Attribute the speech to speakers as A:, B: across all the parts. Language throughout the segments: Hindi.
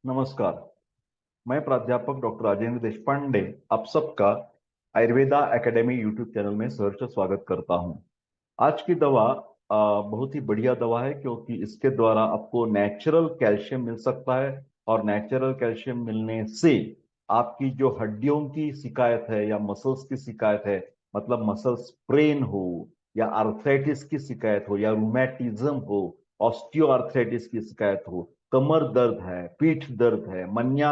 A: नमस्कार। मैं प्राध्यापक डॉक्टर राजेंद्र देशपांडे आप सबका आयुर्वेदा एकेडमी यूट्यूब चैनल में सहर्ष स्वागत करता हूं। आज की दवा बहुत ही बढ़िया दवा है क्योंकि इसके द्वारा आपको नेचुरल कैल्शियम मिल सकता है और नेचुरल कैल्शियम मिलने से आपकी जो हड्डियों की शिकायत है या मसल्स की शिकायत है, मतलब मसल स्प्रेन हो या आर्थराइटिस की शिकायत हो या रूमेटिज्म हो, ऑस्टियो आर्थराइटिस की शिकायत हो, कमर दर्द है, पीठ दर्द है, मन्या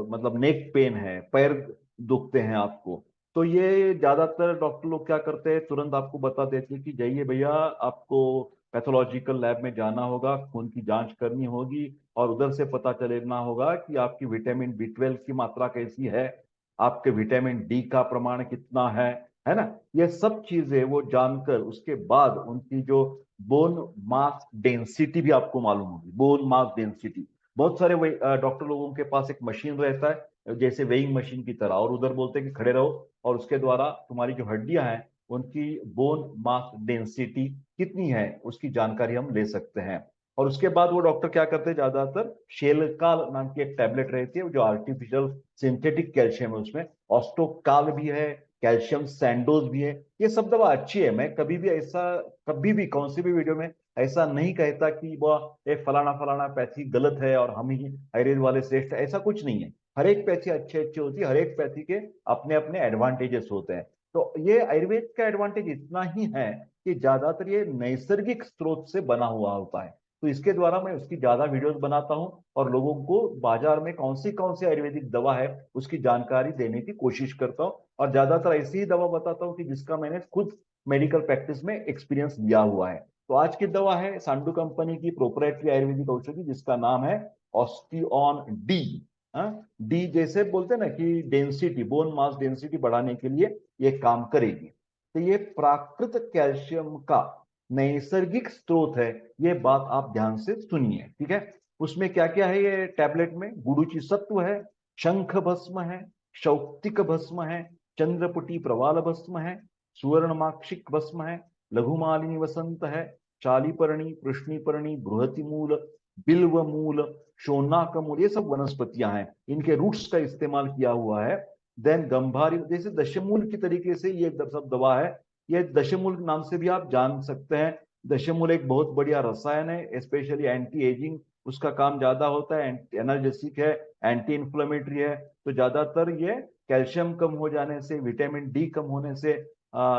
A: मतलब नेक पेन है, पैर दुखते हैं आपको, तो ये ज्यादातर डॉक्टर लोग क्या करते हैं, तुरंत आपको बता देते हैं कि जाइए भैया, आपको पैथोलॉजिकल लैब में जाना होगा, खून की जांच करनी होगी और उधर से पता चलेना होगा कि आपकी विटामिन बी 12 की मात्रा कैसी है, आपके विटामिन डी का प्रमाण कितना है ना। ये सब चीजें वो जानकर उसके बाद उनकी जो बोन मास डेंसिटी भी आपको मालूम होगी। बोन मास डेंसिटी, बहुत सारे डॉक्टर लोगों के पास एक मशीन रहता है जैसे वेइंग मशीन की तरह, और उधर बोलते हैं कि खड़े रहो और उसके द्वारा तुम्हारी जो हड्डियां हैं उनकी बोन मास डेंसिटी कितनी है उसकी जानकारी हम ले सकते हैं। और उसके बाद वो डॉक्टर क्या करते हैं, ज्यादातर शेलकाल नाम की एक टैबलेट रहती है जो आर्टिफिशियल सिंथेटिक कैल्शियम है, उसमें ऑस्टोकाल भी है, कैल्शियम सैंडोज भी है। ये सब दवा अच्छी है। मैं कभी भी ऐसा, कभी भी कौन सी भी वीडियो में ऐसा नहीं कहता कि वह ये फलाना फलाना पैथी गलत है और हम ही आयुर्वेद वाले श्रेष्ठ है, ऐसा कुछ नहीं है। हर एक पैथी अच्छी अच्छी होती है, हर एक पैथी के अपने अपने एडवांटेजेस होते हैं। तो ये आयुर्वेद का एडवांटेज इतना ही है कि ज्यादातर ये नैसर्गिक स्रोत से बना हुआ होता है। तो इसके द्वारा मैं उसकी ज्यादा वीडियोस बनाता हूं और लोगों को बाजार में कौन सी आयुर्वेदिक दवा है उसकी जानकारी देने की कोशिश करता हूं। और ज्यादातर ऐसी ही दवा बताता हूं कि जिसका मैंने खुद मेडिकल प्रैक्टिस में एक्सपीरियंस लिया हुआ है। तो आज की दवा है सांडू कंपनी की प्रोप्राइटरी आयुर्वेदिक औषधि जिसका नाम है ऑस्टियोन डी। डी जैसे बोलते हैं ना कि डेंसिटी, बोन मास डेंसिटी बढ़ाने के लिए ये काम करेगी। तो ये प्राकृत कैल्शियम का नैसर्गिक स्रोत है, ये बात आप ध्यान से सुनिए, ठीक है। उसमें क्या क्या है ये टैबलेट में, गुरुचि सत्व है, शंख भस्म है, शौक्तिक भस्म है, चंद्रपुटी प्रवाल भस्म है, सुवर्णमाक्षिक भस्म है, लघुमालिनी वसंत है, चालीपर्णी, कृष्णीपर्णी, बृहति मूल, बिल्व मूल, शोनाक मूल, ये सब वनस्पतियां हैं, इनके रूट्स का इस्तेमाल किया हुआ है। देन गंभारी, जैसे दशमूल की तरीके से ये सब दवा है। ये दशमूल नाम से भी आप जान सकते हैं। दशमूल एक बहुत बढ़िया रसायन है, स्पेशली एंटी एजिंग उसका काम ज्यादा होता है, एनर्जेसिक है, एंटी इंफ्लेमेटरी है। तो ज्यादातर ये कैल्शियम कम हो जाने से, विटामिन डी कम होने से,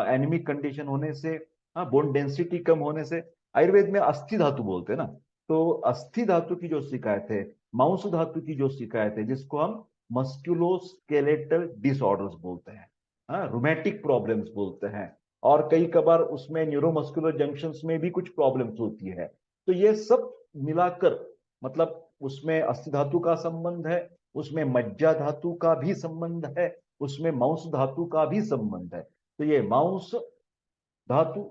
A: एनीमिक कंडीशन होने से, बोन डेंसिटी कम होने से, आयुर्वेद में अस्थि धातु बोलते हैं ना, तो अस्थि धातु की जो शिकायत है, मांस धातु की जो शिकायत है, जिसको हम मस्क्यूलोस्केलेटल डिसऑर्डर्स बोलते हैं, रूमेटिक प्रॉब्लम्स बोलते हैं, और कई कबार उसमें न्यूरोमस्कुलर जंक्शंस में भी कुछ प्रॉब्लम्स होती है। तो ये सब मिलाकर, मतलब उसमें अस्थि धातु का संबंध है, उसमें मज्जा धातु का भी संबंध है, उसमें मांस धातु का भी संबंध है। तो ये मांस धातु,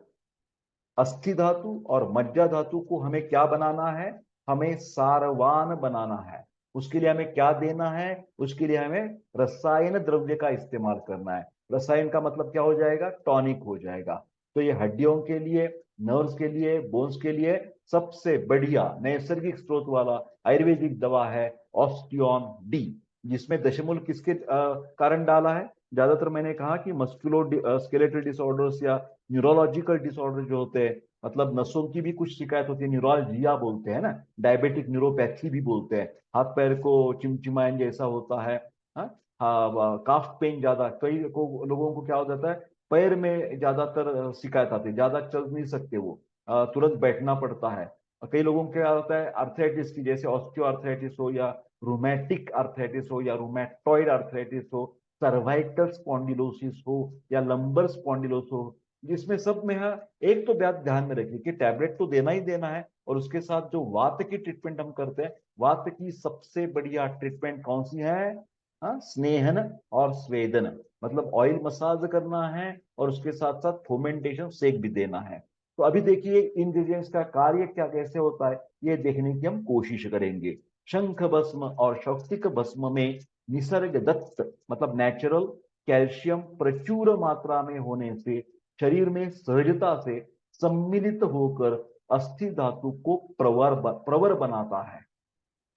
A: अस्थि धातु और मज्जा धातु को हमें क्या बनाना है, हमें सारवान बनाना है। उसके लिए हमें क्या देना है, उसके लिए हमें रसायन द्रव्य का इस्तेमाल करना है। रसायन का मतलब क्या हो जाएगा, टॉनिक हो जाएगा। तो ये हड्डियों के लिए, नर्व्स के लिए, बोन्स के लिए सबसे बढ़िया नैसर्गिक स्रोत वाला आयुर्वेदिक दवा है ऑस्टियोन डी। जिसमें दशमूल किसके कारण डाला है, ज्यादातर मैंने कहा कि मस्कुलो स्केलेटल डिसऑर्डर्स या न्यूरोलॉजिकल डिसऑर्डर जो होते हैं, मतलब नसों की भी कुछ शिकायत होती है, न्यूरोलजिया बोलते हैं ना, डायबिटिक न्यूरोपैथी भी बोलते हैं, हाथ पैर को चिमचिमायन जैसा होता है, हाँ, काफ पेन, ज्यादा कई लोगों को क्या हो जाता है, पैर में ज्यादातर शिकायत आती है, ज्यादा चल नहीं सकते वो, तुरंत बैठना पड़ता है। कई लोगों को क्या होता है, आर्थराइटिस की, जैसे ऑस्टियो आर्थराइटिस हो या रूमेटिक आर्थराइटिस हो या रूमेटॉइड आर्थराइटिस हो, सर्वाइकल स्पॉन्डिलोसिस हो या लंबर स्पॉन्डिलोसिस हो, जिसमें सब में है। एक तो बात ध्यान में रखिए कि टैबलेट तो देना ही देना है, और उसके साथ जो वात की ट्रीटमेंट हम करते हैं, वात की सबसे बढ़िया ट्रीटमेंट कौन सी है, हाँ, स्नेहन और स्वेदन, मतलब ऑयल मसाज करना है और उसके साथ साथ फोमेंटेशन सेक भी देना है। तो अभी देखिए इंग्रेडिएंट्स का कार्य क्या कैसे होता है, ये देखने की हम कोशिश करेंगे। शंख भस्म और शौक्तिक भस्म में निसर्ग दत्त, मतलब नेचुरल कैल्शियम प्रचुर मात्रा में होने से शरीर में सहजता से सम्मिलित होकर अस्थि धातु को प्रवर बनाता है।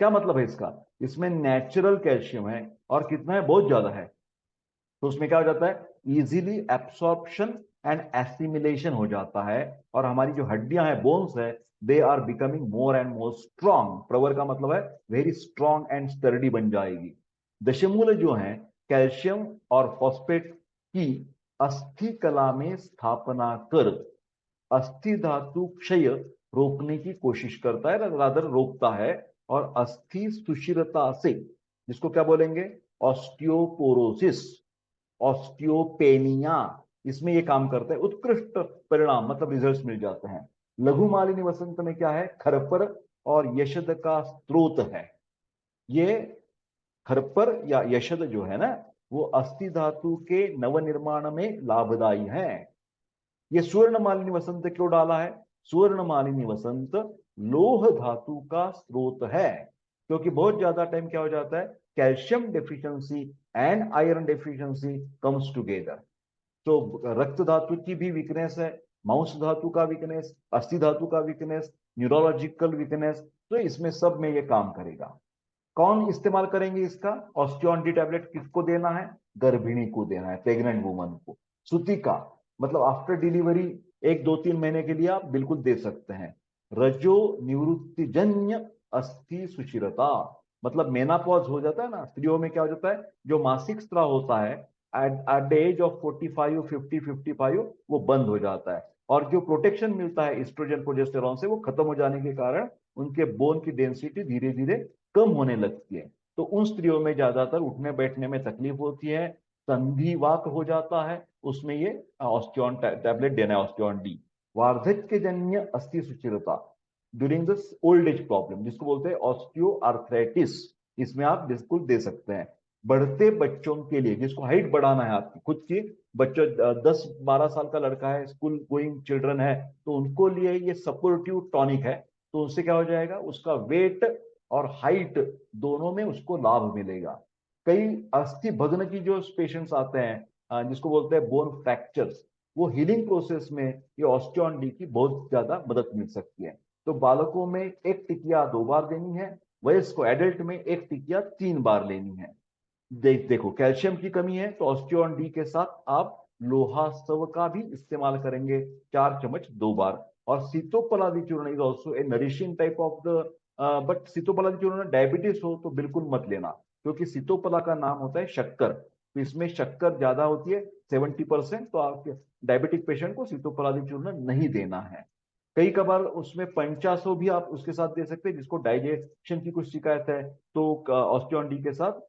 A: क्या मतलब है इसका? इसमें नेचुरल कैल्शियम है और कितना है, बहुत ज्यादा है। तो उसमें क्या हो जाता है, इजीली एब्सॉर्प्शन एंड एसिमिलेशन हो जाता है, और हमारी जो हड्डियां हैं, बोन्स है, they are becoming more and more strong. प्रवर का मतलब है वेरी स्ट्रांग एंड स्टर्डी बन जाएगी। दशमूल जो है कैल्शियम और फॉस्फेट की अस्थि कला में स्थापना कर अस्थि धातु क्षय रोकने की कोशिश करता है, रादर रोकता है, और अस्थि सुशिरता से, जिसको क्या बोलेंगे, ऑस्टियोपोरोसिस, ऑस्टियोपेनिया, इसमें ये काम करता है। उत्कृष्ट परिणाम मतलब रिजल्ट्स मिल जाते हैं। लघु मालिनी वसंत में क्या है, खरपर और यशद का स्रोत है। ये खरपर या यशद जो है ना, वो अस्थि धातु के नवनिर्माण में लाभदायी है। ये स्वर्ण मालिनी वसंत क्यों डाला है? स्वर्ण मालिनी वसंत लोह धातु का स्रोत है, क्योंकि बहुत ज्यादा टाइम क्या हो जाता है, calcium deficiency and iron deficiency comes together. तो रक्त धातु की भी वीकनेस है, मांस धातु का वीकनेस, अस्थि धातु का वीकनेस, न्यूरोलॉजिकल वीकनेस, तो इसमें सब में ये काम करेगा। कौन इस्तेमाल करेंगे इसका? ऑस्टियोन डी टैबलेट किसको देना है? गर्भिणी को देना है, प्रेग्नेंट वुमन को। सुतिका मतलब आफ्टर डिलीवरी 1 2 3 महीने के लिए आप बिल्कुल दे सकते हैं। रजो निवृत्तिजन्य अस्थि सुचिरता, मतलब मेनापॉज हो जाता है ना स्त्रियों में, क्या हो जाता है, जो मासिक स्त्राव होता है एट द एज ऑफ 45 50 55, वो बंद हो जाता है, और जो प्रोटेक्शन मिलता है इस्ट्रोजन प्रोजेस्टेरॉन से, वो खत्म हो जाने के कारण उनके बोन की डेंसिटी धीरे धीरे कम होने लगती है। तो उन स्त्रियों में ज्यादातर उठने बैठने में तकलीफ होती है, संधिवात हो जाता है, उसमें ये ऑस्टियोन टैबलेट देना है, ऑस्टियोन डी। वार्धक्य जन्य अस्थि सुचिरता during the old age problem, जिसको बोलते हैं ऑस्टियो आर्थराइटिस, इसमें आप बिल्कुल दे सकते हैं। बढ़ते बच्चों के लिए, जिसको हाइट बढ़ाना है आपकी खुद की, बच्चों 10 12 साल का लड़का है, स्कूल गोइंग चिल्ड्रन है, तो उनको लिए ये सपोर्टिव टॉनिक है। तो उससे क्या हो जाएगा, उसका वेट और हाइट दोनों में उसको लाभ मिलेगा। कई अस्थि भग्न की जो पेशेंट्स आते हैं, जिसको बोलते हैं बोन फ्रैक्चर्स, वो हीलिंग प्रोसेस में ये ऑस्टियोन डी की बहुत ज्यादा मदद मिल सकती है। तो बालकों में 1 टिकिया 2 बार देनी है, वयस्क एडल्ट में 1 टिकिया 3 बार लेनी है। देखो कैल्शियम की कमी है, तो ऑस्टियोन डी के साथ आप लोहा सव का भी इस्तेमाल करेंगे, 4 चम्मच 2 बार। और Sitopaladi churna is also a nourishing type of the, but Sitopaladi churna diabetes हो तो बिल्कुल मत लेना, क्योंकि सीतोपला का नाम होता है शक्कर, तो इसमें शक्कर ज्यादा होती है 70%, तो आपके डायबिटिक पेशेंट को सीतोपलादी चूर्ण नहीं देना है। कई कबार उसमें 50 भी आप उसके साथ दे सकते हैं, जिसको डाइजेशन की कुछ शिकायत है, तो ऑस्टियोन डी के साथ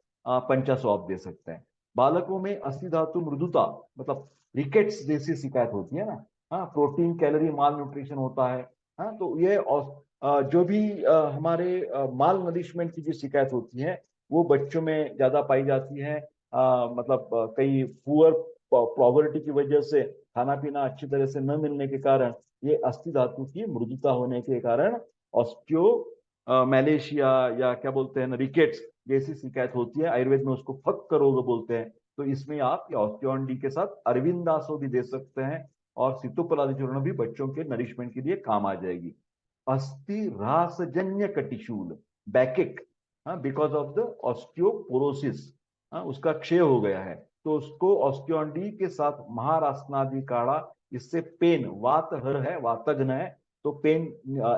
A: 50 आप दे सकते हैं। बालकों में अस्थि धातु मृदुता मतलब रिकेट्स जैसी शिकायत होती है ना, हाँ, प्रोटीन कैलोरी माल न्यूट्रिशन होता है, हाँ, तो ये जो भी हमारे माल नरिशमेंट की जो शिकायत होती है, वो बच्चों में ज्यादा पाई जाती है। मतलब कई पुअर पॉवर्टी की वजह से खाना पीना अच्छी तरह से न मिलने के कारण, ये अस्थि धातु की मृदुता होने के कारण ऑस्टियो मलेशिया या क्या बोलते हैं ना, रिकेट्स जैसी शिकायत होती है। आयुर्वेद में उसको फक रोग बोलते हैं। तो इसमें आप ऑस्टियोन डी के साथ अरविंदासो भी दे सकते हैं, और सितोपलादी चूर्ण भी बच्चों के नरिशमेंट के लिए काम आ जाएगी। अस्थि ह्रासजन्य कटिशूल बैकिक, बिकॉज ऑफ द ऑस्टियोपोरोसिस, उसका क्षय हो गया है, तो उसको ऑस्टियोन डी के साथ महारासनादि काढ़ा, इससे पेन, वात हर है, वातग्न है, तो पेन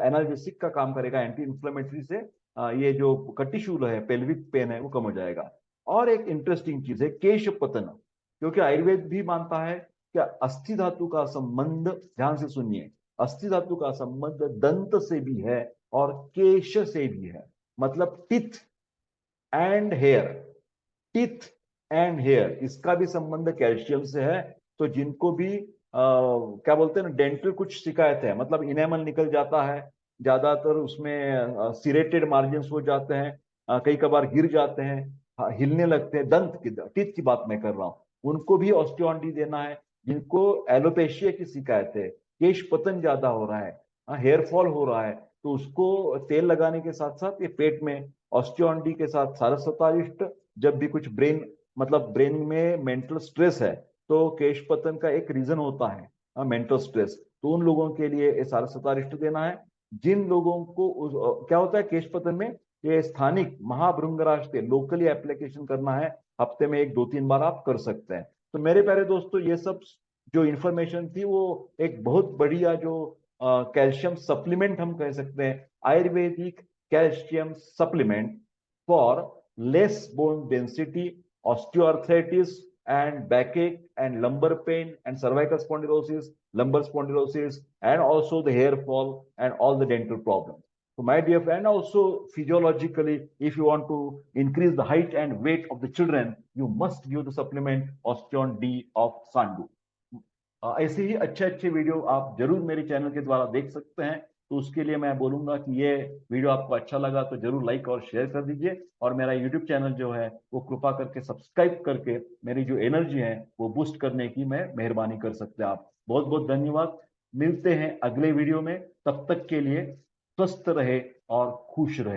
A: एनाल्जेसिक का काम करेगा, एंटी इंफ्लेमेटरी से ये जो कटिशूल है, पेल्विक पेन है, वो कम हो जाएगा। और एक इंटरेस्टिंग चीज है केश पतन, क्योंकि आयुर्वेद भी मानता है कि अस्थि धातु का संबंध, ध्यान से सुनिए, अस्थि धातु का संबंध दंत से भी है और केश से भी है, मतलब teeth and hair, teeth and hair, इसका भी संबंध कैल्शियम से है। तो जिनको भी क्या बोलते हैं ना, डेंटल कुछ शिकायत है, मतलब इनेमल निकल जाता है, ज्यादातर उसमें सिरेटेड मार्जिन हो जाते हैं, कई कबार गिर जाते हैं, हिलने लगते हैं, दंत की, टीथ की बात मैं कर रहा हूँ, उनको भी ऑस्टियोन डी देना है। जिनको एलोपेशिया की शिकायत है, केश पतन ज्यादा हो रहा है, हेयर फॉल हो रहा है, तो उसको तेल लगाने के साथ साथ ये पेट में ऑस्टियोन डी के साथ सारस्वतारिष्ट, जब भी कुछ ब्रेन, मतलब ब्रेन में मेंटल स्ट्रेस है, तो केश पतन का एक रीजन होता है मेंटल स्ट्रेस, तो उन लोगों के लिए सारस्वतारिष्ट देना है। जिन लोगों को क्या होता है केश पतन में, ये स्थानिक महाभृंगराष्ट्रीय लोकली एप्लीकेशन करना है, हफ्ते में 1 2 3 बार आप कर सकते हैं। तो मेरे प्यारे दोस्तों, ये सब जो इंफॉर्मेशन थी वो एक बहुत बढ़िया जो कैल्शियम सप्लीमेंट हम कह सकते हैं, Ayurvedic calcium supplement for less bone density, osteoarthritis and backache and lumbar pain and cervical spondylosis, lumbar spondylosis, and also the hair fall and all the dental problems. So my dear friend, also physiologically, if you want to increase the height and weight of the children, you must give the supplement Osteon D of Sandu. ऐसे ही अच्छे अच्छे वीडियो आप जरूर मेरे चैनल के द्वारा देख सकते हैं। तो उसके लिए मैं बोलूंगा कि ये वीडियो आपको अच्छा लगा तो जरूर लाइक और शेयर कर दीजिए, और मेरा यूट्यूब चैनल जो है वो कृपा करके सब्सक्राइब करके मेरी जो एनर्जी है वो बूस्ट करने की मैं मेहरबानी कर सकते हैं आप। बहुत बहुत धन्यवाद। मिलते हैं अगले वीडियो में, तब तक के लिए स्वस्थ रहे और खुश रहे।